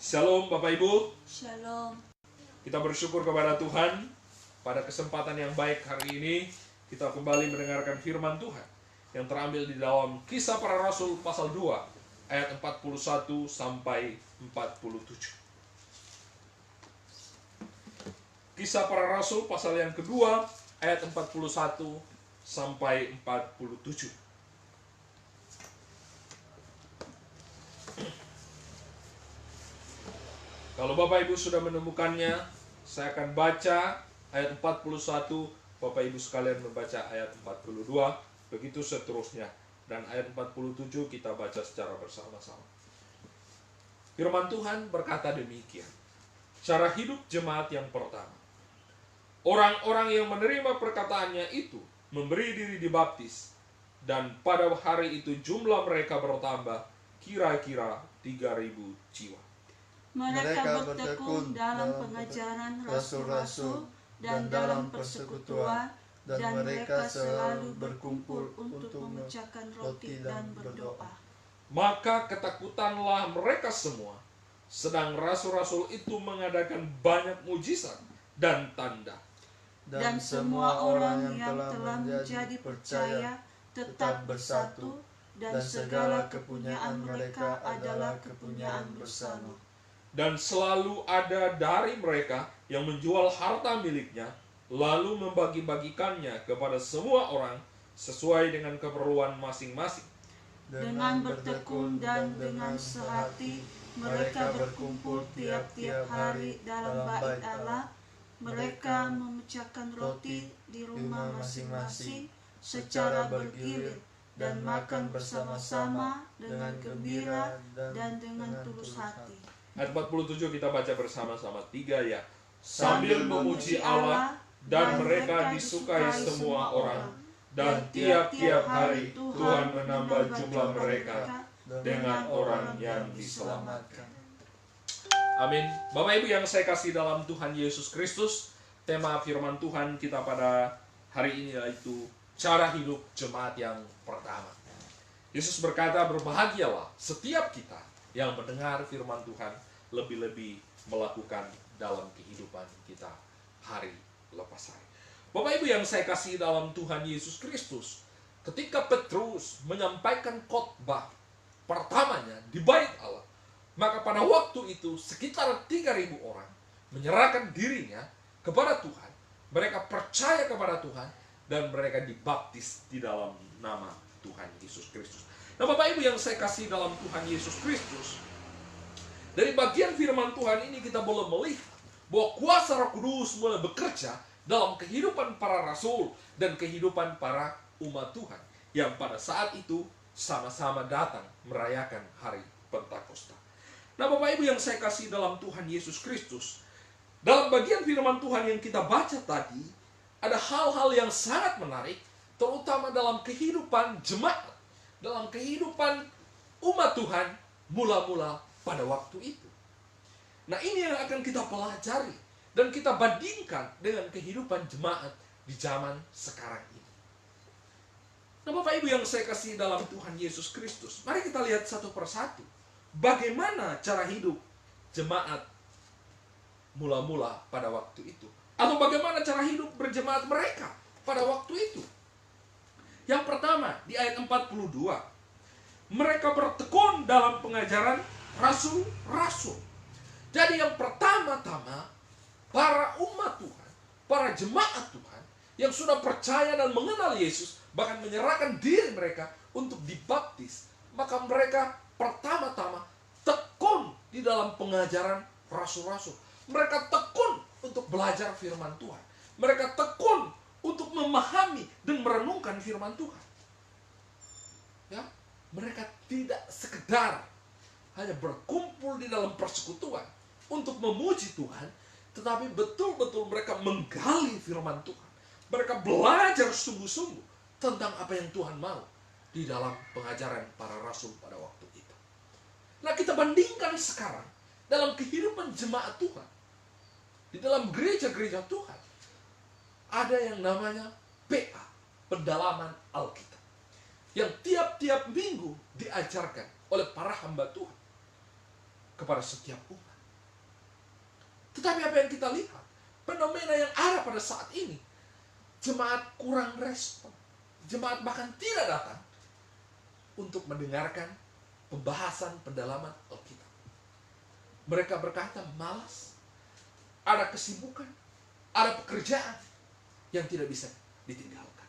Shalom Bapak Ibu. Shalom. Kita bersyukur kepada Tuhan. Pada kesempatan yang baik hari ini kita kembali mendengarkan firman Tuhan yang terambil di dalam Kisah Para Rasul pasal 2 ayat 41 sampai 47. Kisah Para Rasul pasal yang kedua ayat 41 sampai 47. Kalau Bapak Ibu sudah menemukannya, saya akan baca ayat 41, Bapak Ibu sekalian membaca ayat 42, begitu seterusnya. Dan ayat 47 kita baca secara bersama-sama. Firman Tuhan berkata demikian. Cara hidup jemaat yang pertama. Orang-orang yang menerima perkataannya itu memberi diri dibaptis, dan pada hari itu jumlah mereka bertambah kira-kira 3.000 jiwa. Mereka bertekun dalam pengajaran rasul-rasul dan dalam persekutuan, dan mereka selalu berkumpul untuk memecahkan roti dan berdoa. Maka ketakutanlah mereka semua, sedang rasul-rasul itu mengadakan banyak mujizat dan tanda. Dan semua orang yang telah menjadi percaya tetap bersatu, dan segala kepunyaan mereka adalah kepunyaan bersama. Dan selalu ada dari mereka yang menjual harta miliknya, lalu membagi-bagikannya kepada semua orang sesuai dengan keperluan masing-masing. Dengan bertekun dan dengan sehati, mereka berkumpul tiap-tiap hari dalam bait Allah. Mereka memecahkan roti di rumah masing-masing secara bergilir, dan makan bersama-sama dengan gembira dan dengan tulus hati. Ayat 47 kita baca bersama-sama, 3 ya. Sambil memuji Allah, dan mereka disukai semua orang, dan tiap-tiap hari Tuhan menambah jumlah mereka dengan orang yang diselamatkan. Amin. Bapak Ibu yang saya kasih dalam Tuhan Yesus Kristus, tema firman Tuhan kita pada hari ini yaitu cara hidup jemaat yang pertama. Yesus berkata, berbahagialah setiap kita yang mendengar firman Tuhan, lebih-lebih melakukan dalam kehidupan kita hari lepas hari. Bapak Ibu yang saya kasih dalam Tuhan Yesus Kristus, ketika Petrus menyampaikan khotbah pertamanya di bait Allah, maka pada waktu itu sekitar 3.000 orang menyerahkan dirinya kepada Tuhan. Mereka percaya kepada Tuhan dan mereka dibaptis di dalam nama Tuhan Yesus Kristus. Nah Bapak Ibu yang saya kasih dalam Tuhan Yesus Kristus, dari bagian firman Tuhan ini kita boleh melihat bahwa kuasa Roh Kudus mulai bekerja dalam kehidupan para rasul dan kehidupan para umat Tuhan yang pada saat itu sama-sama datang merayakan hari Pentakosta. Nah Bapak Ibu yang saya kasih dalam Tuhan Yesus Kristus, dalam bagian firman Tuhan yang kita baca tadi, ada hal-hal yang sangat menarik, terutama dalam kehidupan jemaat, dalam kehidupan umat Tuhan mula-mula pada waktu itu. Nah ini yang akan kita pelajari dan kita bandingkan dengan kehidupan jemaat di zaman sekarang ini. Nah Bapak Ibu yang saya kasih dalam Tuhan Yesus Kristus, mari kita lihat satu persatu bagaimana cara hidup jemaat mula-mula pada waktu itu, atau bagaimana cara hidup berjemaat mereka pada waktu itu. Yang pertama di ayat 42, mereka bertekun dalam pengajaran rasul-rasul. Jadi yang pertama-tama para umat Tuhan, para jemaat Tuhan yang sudah percaya dan mengenal Yesus, bahkan menyerahkan diri mereka untuk dibaptis, maka mereka pertama-tama tekun di dalam pengajaran rasul-rasul. Mereka tekun untuk belajar firman Tuhan. Mereka tekun untuk memahami dan merenungkan firman Tuhan. Ya, mereka tidak sekedar hanya berkumpul di dalam persekutuan untuk memuji Tuhan, tetapi betul-betul mereka menggali firman Tuhan. Mereka belajar sungguh-sungguh tentang apa yang Tuhan mau di dalam pengajaran para rasul pada waktu itu. Nah kita bandingkan sekarang dalam kehidupan jemaat Tuhan, di dalam gereja-gereja Tuhan, ada yang namanya PA, pendalaman Alkitab, yang tiap-tiap minggu diajarkan oleh para hamba Tuhan kepada setiap umat. Tetapi apa yang kita lihat, fenomena yang ada pada saat ini, jemaat kurang respon. Jemaat bahkan tidak datang untuk mendengarkan pembahasan pendalaman Alkitab. Mereka berkata malas, ada kesibukan, ada pekerjaan yang tidak bisa ditinggalkan.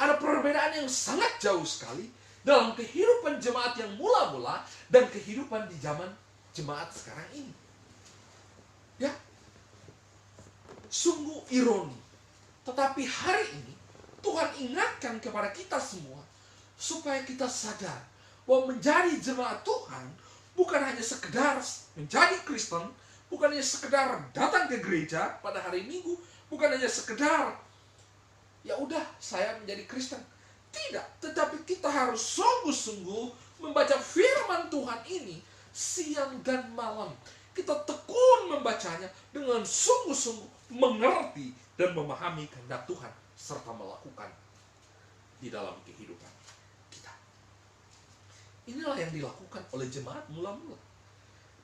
Ada perbedaan yang sangat jauh sekali dalam kehidupan jemaat yang mula-mula dan kehidupan di zaman jemaat sekarang ini. Ya, sungguh ironi. Tetapi hari ini Tuhan ingatkan kepada kita semua supaya kita sadar bahwa menjadi jemaat Tuhan bukan hanya sekedar menjadi Kristen, bukan hanya sekedar datang ke gereja pada hari Minggu, bukan hanya sekedar ya udah saya menjadi Kristen. Tidak, tetapi kita harus sungguh-sungguh membaca firman Tuhan ini siang dan malam. Kita tekun membacanya dengan sungguh-sungguh mengerti dan memahami kehendak Tuhan serta melakukan di dalam kehidupan kita. Inilah yang dilakukan oleh jemaat mula-mula.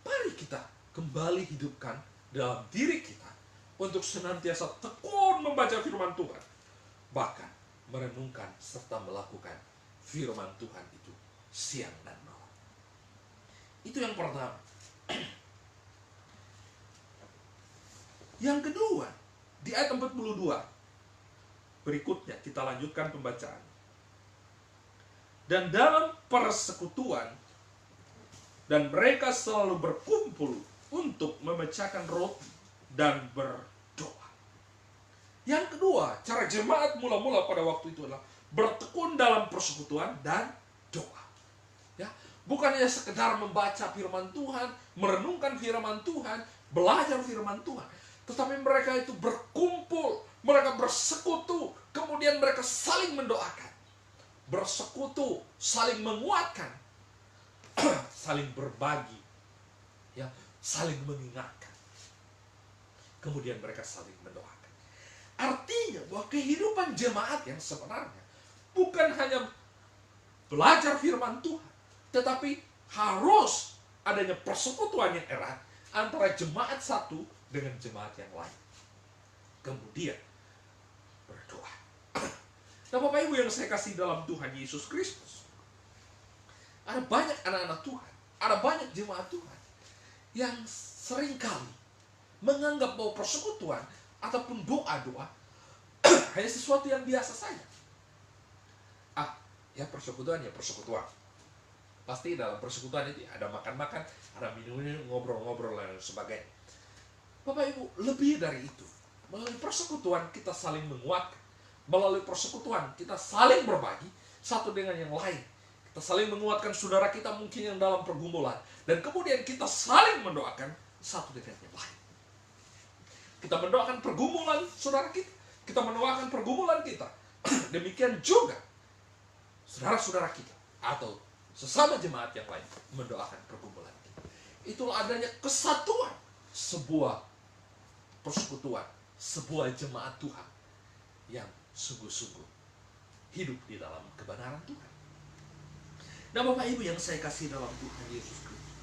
Mari kita kembali hidupkan dalam diri kita untuk senantiasa tekun membaca firman Tuhan, bahkan merenungkan serta melakukan firman Tuhan itu siang dan malam. Itu yang pertama. Yang kedua, di ayat 42 berikutnya kita lanjutkan pembacaan. Dan dalam persekutuan, dan mereka selalu berkumpul untuk memecahkan roti dan berdoa. Yang kedua, cara jemaat mula-mula pada waktu itu adalah bertekun dalam persekutuan dan doa. Ya, bukan hanya sekedar membaca firman Tuhan, merenungkan firman Tuhan, belajar firman Tuhan, tetapi mereka itu berkumpul, mereka bersekutu, kemudian mereka saling mendoakan, bersekutu, saling menguatkan, saling berbagi, ya, saling mengingatkan, kemudian mereka saling mendoakan. Artinya bahwa kehidupan jemaat yang sebenarnya bukan hanya belajar firman Tuhan, tetapi harus adanya persekutuan yang erat antara jemaat satu dengan jemaat yang lain. Kemudian berdoa. Nah, Bapak Ibu yang saya kasih dalam Tuhan Yesus Kristus, ada banyak anak-anak Tuhan, ada banyak jemaat Tuhan yang seringkali menganggap bahwa persekutuan ataupun doa-doa hanya sesuatu yang biasa saja. Ya persekutuan ya persekutuan. Pasti dalam persekutuan itu ada makan-makan, ada minum-minum, ngobrol-ngobrol dan sebagainya. Bapak Ibu, lebih dari itu. Melalui persekutuan kita saling menguatkan. Melalui persekutuan kita saling berbagi satu dengan yang lain. Kita saling menguatkan saudara kita mungkin yang dalam pergumulan. Dan kemudian kita saling mendoakan satu dengan yang lain. Kita mendoakan pergumulan saudara kita. Kita mendoakan pergumulan kita. Demikian juga saudara-saudara kita atau sesama jemaat yang lain mendoakan pergumulan kita. Itulah adanya kesatuan sebuah persekutuan, sebuah jemaat Tuhan yang sungguh-sungguh hidup di dalam kebenaran Tuhan. Nah, Bapak Ibu yang saya kasih dalam Tuhan Yesus Kristus,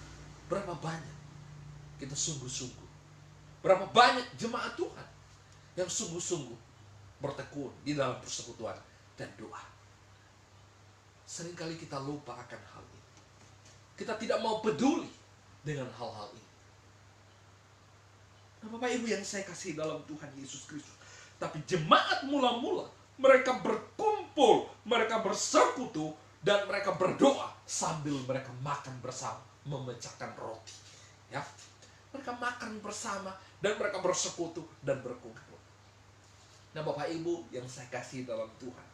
berapa banyak kita sungguh-sungguh, berapa banyak jemaat Tuhan yang sungguh-sungguh bertekun di dalam persekutuan dan doa. Seringkali kita lupa akan hal ini. Kita tidak mau peduli dengan hal-hal ini. Nah, Bapak Ibu yang saya kasih dalam Tuhan Yesus Kristus, tapi jemaat mula-mula mereka berkumpul, mereka bersekutu, dan mereka berdoa sambil mereka makan bersama, memecahkan roti. Ya, mereka makan bersama dan mereka bersekutu dan berkumpul. Nah, Bapak Ibu yang saya kasih dalam Tuhan,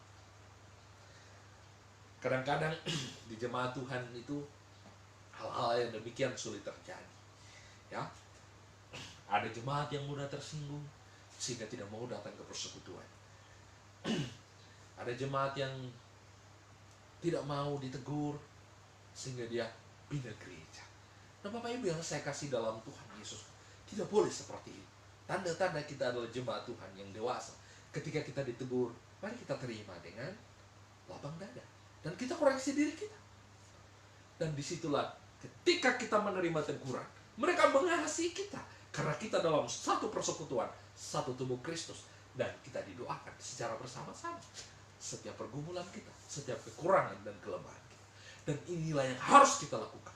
kadang-kadang di jemaat Tuhan itu hal-hal yang demikian sulit terjadi. Ya, ada jemaat yang mudah tersinggung sehingga tidak mau datang ke persekutuan. Ada jemaat yang tidak mau ditegur sehingga dia pindah gereja. Nah, Bapak Ibu yang saya kasih dalam Tuhan Yesus, tidak boleh seperti itu. Tanda-tanda kita adalah jemaat Tuhan yang dewasa. Ketika kita ditegur, mari kita terima dengan lapang dada. Dan kita koreksi diri kita. Dan disitulah ketika kita menerima teguran, mereka mengasihi kita. Karena kita dalam satu persekutuan, satu tubuh Kristus, dan kita didoakan secara bersama-sama. Setiap pergumulan kita, setiap kekurangan dan kelemahan kita. Dan inilah yang harus kita lakukan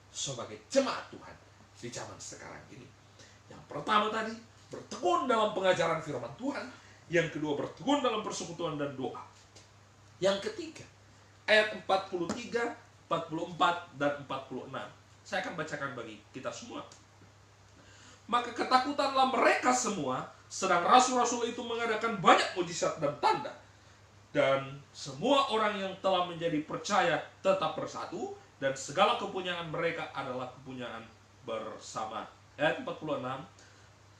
sebagai jemaat Tuhan di zaman sekarang ini. Yang pertama tadi, bertekun dalam pengajaran firman Tuhan. Yang kedua, bertekun dalam persekutuan dan doa. Yang ketiga, ayat 43, 44, dan 46. Saya akan bacakan bagi kita semua. Maka ketakutanlah mereka semua, sedang rasul-rasul itu mengadakan banyak mujizat dan tanda. Dan semua orang yang telah menjadi percaya tetap bersatu, dan segala kepunyaan mereka adalah kepunyaan bersama. Ayat 46,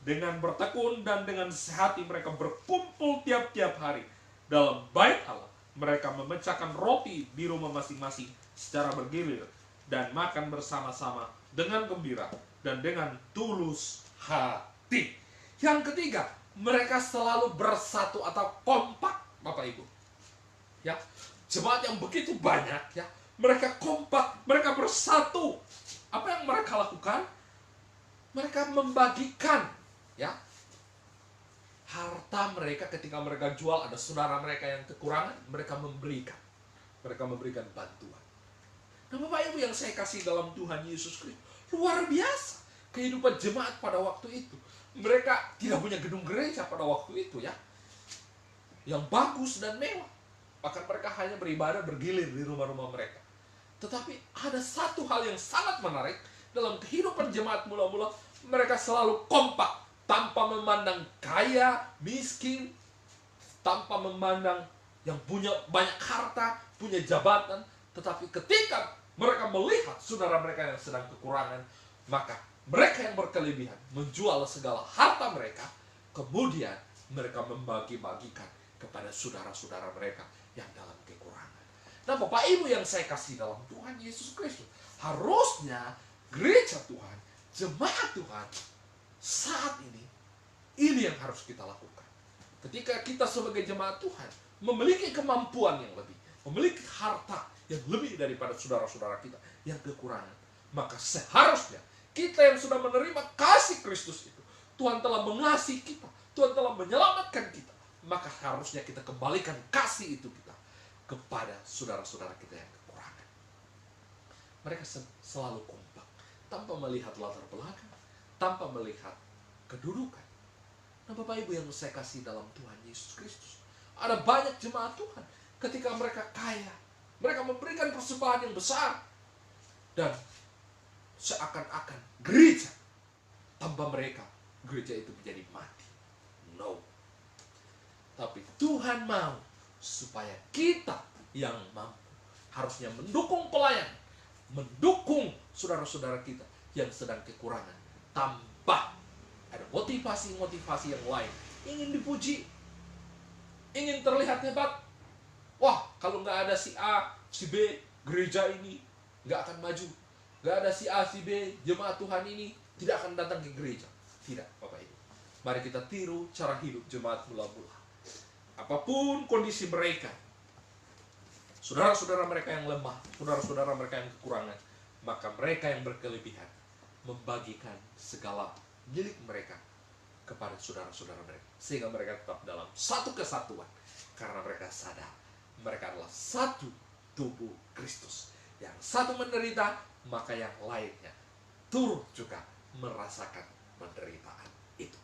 dengan bertekun dan dengan sehati mereka berkumpul tiap-tiap hari dalam bait Allah. Mereka memecahkan roti di rumah masing-masing secara bergilir dan makan bersama-sama dengan gembira dan dengan tulus hati. Yang ketiga, mereka selalu bersatu atau kompak, Bapak Ibu. Ya, jemaat yang begitu banyak, ya, mereka kompak, mereka bersatu. Apa yang mereka lakukan? Mereka membagikan, ya, harta mereka. Ketika mereka jual, ada saudara mereka yang kekurangan, mereka memberikan. Mereka memberikan bantuan. Nah, Bapak Ibu yang saya kasih dalam Tuhan Yesus Kristus, luar biasa kehidupan jemaat pada waktu itu. Mereka tidak punya gedung gereja pada waktu itu, ya, yang bagus dan mewah. Bahkan mereka hanya beribadah bergilir di rumah-rumah mereka. Tetapi ada satu hal yang sangat menarik dalam kehidupan jemaat mula-mula. Mereka selalu kompak, tanpa memandang kaya, miskin, tanpa memandang yang punya banyak harta, punya jabatan. Tetapi ketika mereka melihat saudara mereka yang sedang kekurangan, maka mereka yang berkelebihan menjual segala harta mereka, kemudian mereka membagi-bagikan kepada saudara-saudara mereka yang dalam kekurangan. Nah, Bapak Ibu yang saya kasih dalam Tuhan Yesus Kristus, harusnya gereja Tuhan, jemaat Tuhan saat ini yang harus kita lakukan. Ketika kita sebagai jemaat Tuhan memiliki kemampuan yang lebih, memiliki harta yang lebih daripada saudara-saudara kita yang kekurangan, maka seharusnya kita yang sudah menerima kasih Kristus itu, Tuhan telah mengasihi kita, Tuhan telah menyelamatkan kita, maka harusnya kita kembalikan kasih itu kita kepada saudara-saudara kita yang kekurangan. Mereka selalu kompak, tanpa melihat latar belakang, tanpa melihat kedudukan. Nah, Bapak Ibu yang saya kasih dalam Tuhan Yesus Kristus, ada banyak jemaat Tuhan ketika mereka kaya, mereka memberikan persembahan yang besar, dan seakan-akan gereja tanpa mereka, gereja itu menjadi mati. No. Tapi Tuhan mau supaya kita yang mampu harusnya mendukung pelayan, mendukung saudara-saudara kita yang sedang kekurangan, tanpa ada motivasi-motivasi yang lain. Ingin dipuji, ingin terlihat hebat. Wah, kalau nggak ada si A, si B, gereja ini nggak akan maju. Nggak ada si A, si B, jemaat Tuhan ini tidak akan datang ke gereja. Tidak, Bapak Ibu. Mari kita tiru cara hidup jemaat mula-mula. Apapun kondisi mereka, saudara-saudara mereka yang lemah, saudara-saudara mereka yang kekurangan, maka mereka yang berkelebihan membagikan segala milik mereka kepada saudara-saudara mereka, sehingga mereka tetap dalam satu kesatuan, karena mereka sadar mereka adalah satu tubuh Kristus. Yang satu menderita, maka yang lainnya turut juga merasakan penderitaan itu.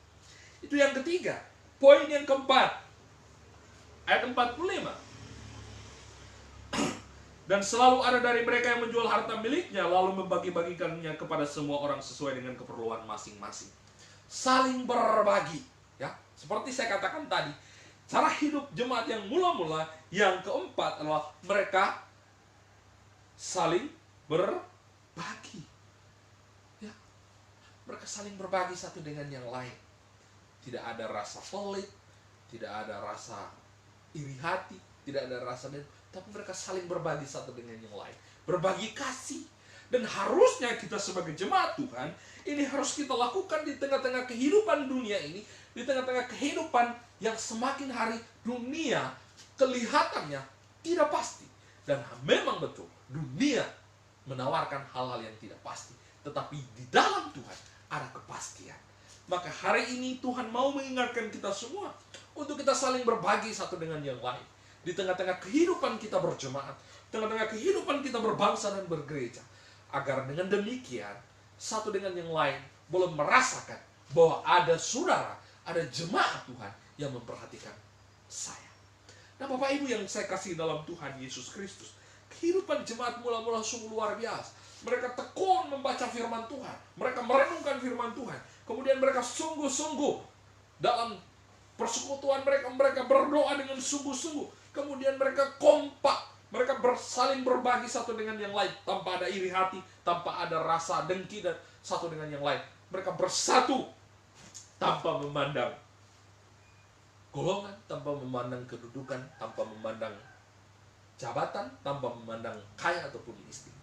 Itu yang ketiga. Poin yang keempat, ayat 45. Dan selalu ada dari mereka yang menjual harta miliknya, lalu membagi-bagikannya kepada semua orang sesuai dengan keperluan masing-masing. Saling berbagi, ya. Seperti saya katakan tadi, cara hidup jemaat yang mula-mula yang keempat adalah mereka saling berbagi. Ya. Mereka saling berbagi satu dengan yang lain. Tidak ada rasa pelit, tidak ada rasa iri hati, tidak ada rasa dendam, tapi mereka saling berbagi satu dengan yang lain, berbagi kasih. Dan harusnya kita sebagai jemaat Tuhan, ini harus kita lakukan di tengah-tengah kehidupan dunia ini, di tengah-tengah kehidupan yang semakin hari dunia kelihatannya tidak pasti. Dan memang betul, dunia menawarkan hal-hal yang tidak pasti, tetapi di dalam Tuhan ada kepastian. Maka hari ini Tuhan mau mengingatkan kita semua untuk kita saling berbagi satu dengan yang lain. Di tengah-tengah kehidupan kita berjemaat, tengah-tengah kehidupan kita berbangsa dan bergereja. Agar dengan demikian, satu dengan yang lain boleh merasakan bahwa ada saudara, ada jemaat Tuhan yang memperhatikan saya. Nah Bapak Ibu yang saya kasih dalam Tuhan Yesus Kristus, kehidupan jemaat mula-mula sungguh luar biasa. Mereka tekun membaca firman Tuhan, mereka merenungkan firman Tuhan, kemudian mereka sungguh-sungguh dalam persekutuan mereka berdoa dengan sungguh-sungguh, kemudian mereka kompak, mereka saling berbagi satu dengan yang lain, tanpa ada iri hati, tanpa ada rasa dengki dan satu dengan yang lain. Mereka bersatu tanpa memandang golongan, tanpa memandang kedudukan, tanpa memandang jabatan, tanpa memandang kaya ataupun miskin.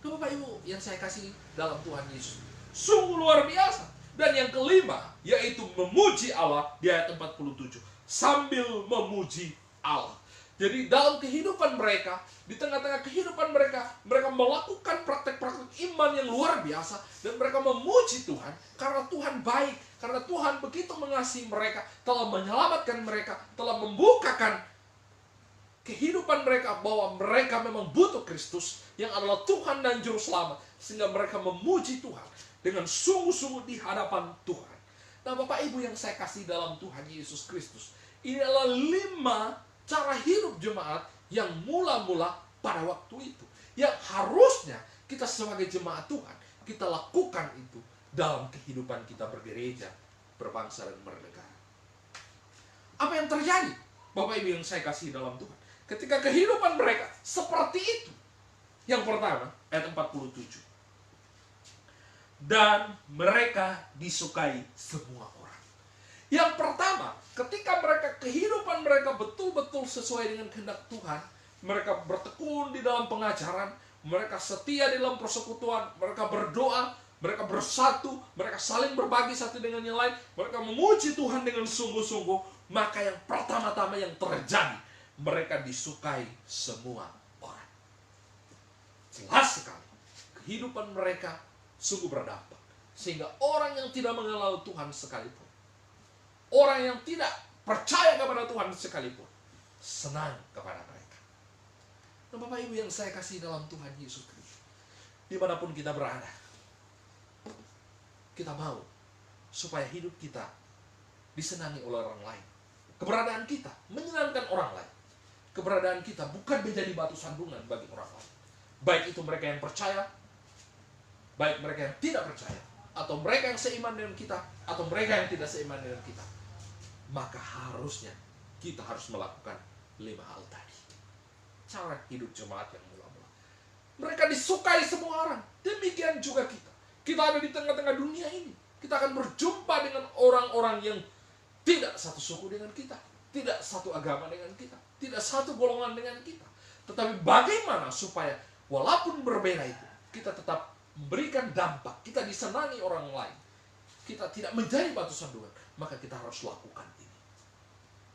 Bapak Ibu yang saya kasih dalam Tuhan Yesus, sungguh luar biasa. Dan yang kelima, yaitu memuji Allah di ayat 47. Sambil memuji Allah. Jadi dalam kehidupan mereka, di tengah-tengah kehidupan mereka, mereka melakukan praktek-praktek iman yang luar biasa. Dan mereka memuji Tuhan, karena Tuhan baik. Karena Tuhan begitu mengasihi mereka, telah menyelamatkan mereka, telah membukakan kehidupan mereka bahwa mereka memang butuh Kristus yang adalah Tuhan dan Juru Selamat, sehingga mereka memuji Tuhan dengan sungguh-sungguh di hadapan Tuhan. Nah Bapak Ibu yang saya kasih dalam Tuhan Yesus Kristus, ini adalah 5 cara hidup jemaat yang mula-mula pada waktu itu, yang harusnya kita sebagai jemaat Tuhan kita lakukan itu dalam kehidupan kita bergereja, berbangsa dan bernegara. Apa yang terjadi Bapak Ibu yang saya kasih dalam Tuhan ketika kehidupan mereka seperti itu? Yang pertama, ayat 47. Dan mereka disukai semua orang. Yang pertama, ketika kehidupan mereka betul-betul sesuai dengan kehendak Tuhan, mereka bertekun di dalam pengajaran, mereka setia di dalam persekutuan, mereka berdoa, mereka bersatu, mereka saling berbagi satu dengan yang lain, mereka memuji Tuhan dengan sungguh-sungguh, maka yang pertama-tama yang terjadi, mereka disukai semua orang. Jelas sekali, kehidupan mereka sungguh berdampak. Sehingga orang yang tidak mengenal Tuhan sekalipun, orang yang tidak percaya kepada Tuhan sekalipun, senang kepada mereka. Nah Bapak Ibu yang saya kasih dalam Tuhan Yesus Kristus, dimanapun kita berada, kita mau supaya hidup kita disenangi oleh orang lain. Keberadaan kita menyenangkan orang lain. Keberadaan kita bukan menjadi batu sandungan bagi orang lain. Baik itu mereka yang percaya, baik mereka yang tidak percaya, atau mereka yang seiman dengan kita, atau mereka yang tidak seiman dengan kita. Maka harusnya kita harus melakukan 5 hal tadi. Cara hidup jemaat yang mula-mula. Mereka disukai semua orang. Demikian juga kita. Kita ada di tengah-tengah dunia ini. Kita akan berjumpa dengan orang-orang yang tidak satu suku dengan kita, tidak satu agama dengan kita, tidak satu golongan dengan kita. Tetapi bagaimana supaya walaupun berbeda itu, kita tetap memberikan dampak, kita disenangi orang lain, kita tidak menjadi batu sandungan, maka kita harus lakukan ini.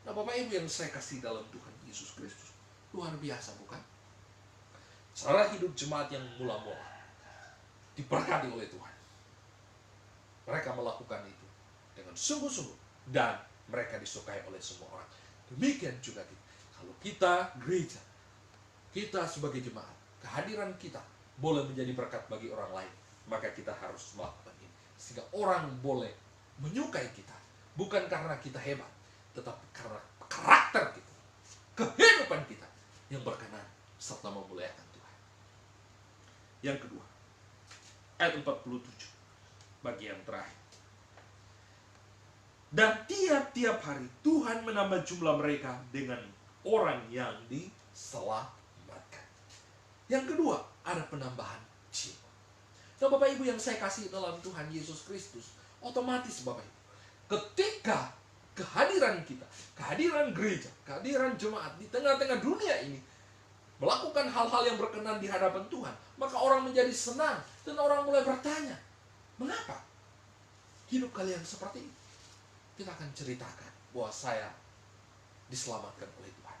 Nah Bapak Ibu yang saya kasih dalam Tuhan Yesus Kristus, luar biasa bukan? Cara hidup jemaat yang mula-mula diberkati oleh Tuhan. Mereka melakukan itu dengan sungguh-sungguh dan mereka disukai oleh semua orang. Demikian juga kita. Kalau kita gereja, kita sebagai jemaat, kehadiran kita boleh menjadi berkat bagi orang lain, maka kita harus melakukan ini. Sehingga orang boleh menyukai kita, bukan karena kita hebat, tetapi karena karakter kita, kehidupan kita yang berkenan serta memuliakan Tuhan. Yang kedua, ayat 47, bagian terakhir. Dan tiap-tiap hari Tuhan menambah jumlah mereka dengan orang yang diselamatkan. Yang kedua, ada penambahan jiwa. Nah Bapak Ibu yang saya kasih dalam Tuhan Yesus Kristus, otomatis Bapak Ibu, ketika kehadiran kita, kehadiran gereja, kehadiran jemaat di tengah-tengah dunia ini melakukan hal-hal yang berkenan di hadapan Tuhan, maka orang menjadi senang dan orang mulai bertanya, mengapa hidup kalian seperti ini? Kita akan ceritakan bahwa saya diselamatkan oleh Tuhan.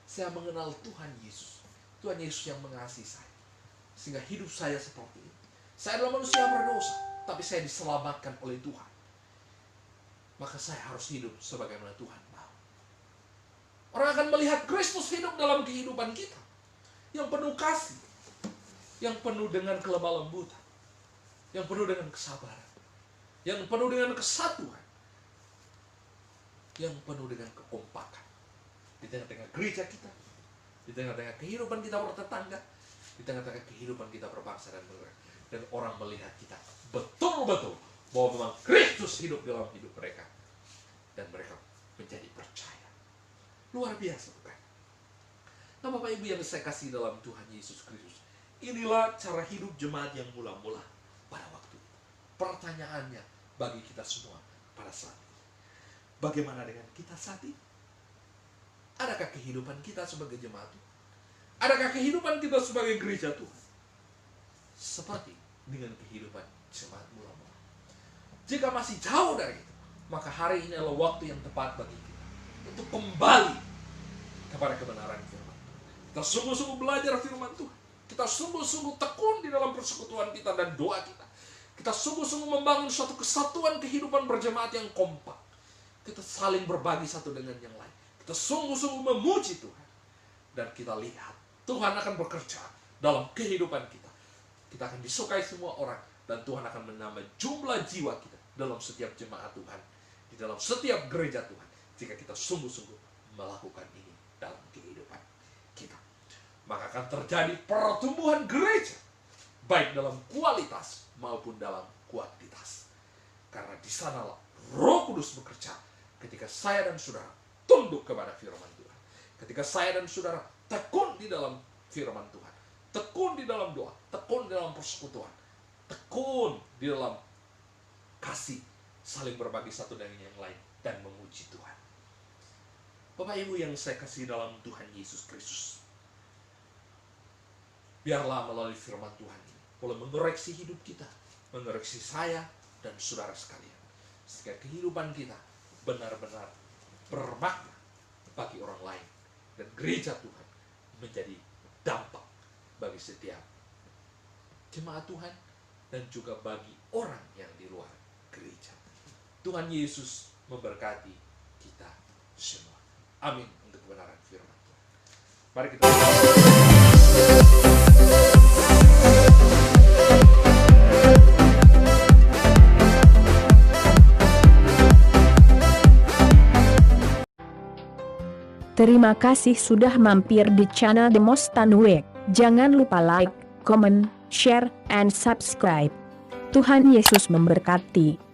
Saya mengenal Tuhan Yesus. Tuhan Yesus yang mengasihi saya. Sehingga hidup saya seperti ini. Saya adalah manusia berdosa, tapi saya diselamatkan oleh Tuhan. maka saya harus hidup sebagaimana Tuhan mau. Orang akan melihat Kristus hidup dalam kehidupan kita, yang penuh kasih, yang penuh dengan kelemah lembutan, yang penuh dengan kesabaran, yang penuh dengan kesatuan, yang penuh dengan kekompakan. Di tengah-tengah gereja kita, di tengah-tengah kehidupan kita bertetangga, di tengah-tengah kehidupan kita berbangsa dan bernegara. Dan orang melihat kita betul-betul bahwa memang Kristus hidup dalam hidup mereka. Dan mereka menjadi percaya. Luar biasa, bukan? Nah, Bapak Ibu yang saya kasih dalam Tuhan Yesus Kristus, inilah cara hidup jemaat yang mula-mula pada waktu itu. Pertanyaannya bagi kita semua pada saat ini, bagaimana dengan kita saat ini? Adakah kehidupan kita sebagai jemaat Tuhan? Adakah kehidupan kita sebagai gereja Tuhan seperti dengan kehidupan jemaat mula-mula? Jika masih jauh dari itu, maka hari ini adalah waktu yang tepat bagi kita untuk kembali kepada kebenaran firman Tuhan. Kita sungguh-sungguh belajar firman Tuhan. Kita sungguh-sungguh tekun di dalam persekutuan kita dan doa kita. Kita sungguh-sungguh membangun suatu kesatuan kehidupan berjemaat yang kompak. Kita saling berbagi satu dengan yang lain. Kita sungguh-sungguh memuji Tuhan. Dan kita lihat Tuhan akan bekerja dalam kehidupan kita. Kita akan disukai semua orang. Dan Tuhan akan menambah jumlah jiwa kita dalam setiap jemaat Tuhan. Di dalam setiap gereja Tuhan. Jika kita sungguh-sungguh melakukan ini dalam kehidupan kita. Maka akan terjadi pertumbuhan gereja. Baik dalam kualitas maupun dalam kuantitas. Karena di sanalah Roh Kudus bekerja. Ketika saya dan saudara tunduk kepada firman Tuhan. Ketika saya dan saudara tekun di dalam firman Tuhan. Tekun di dalam doa. Tekun di dalam persekutuan. Tekun di dalam kasih. Saling berbagi satu dengan yang lain. Dan memuji Tuhan. Bapak Ibu yang saya kasih dalam Tuhan Yesus Kristus. Biarlah melalui firman Tuhan ini boleh mengoreksi hidup kita. Mengoreksi saya dan saudara sekalian. Sehingga kehidupan kita benar-benar bermakna bagi orang lain. Dan gereja Tuhan menjadi dampak bagi setiap jemaat Tuhan dan juga bagi orang yang di luar gereja. Tuhan Yesus memberkati kita semua. Amin untuk kebenaran firman Tuhan. Mari kita Terima kasih sudah mampir di channel Demos Tanwek. Jangan lupa like, comment, share, and subscribe. Tuhan Yesus memberkati.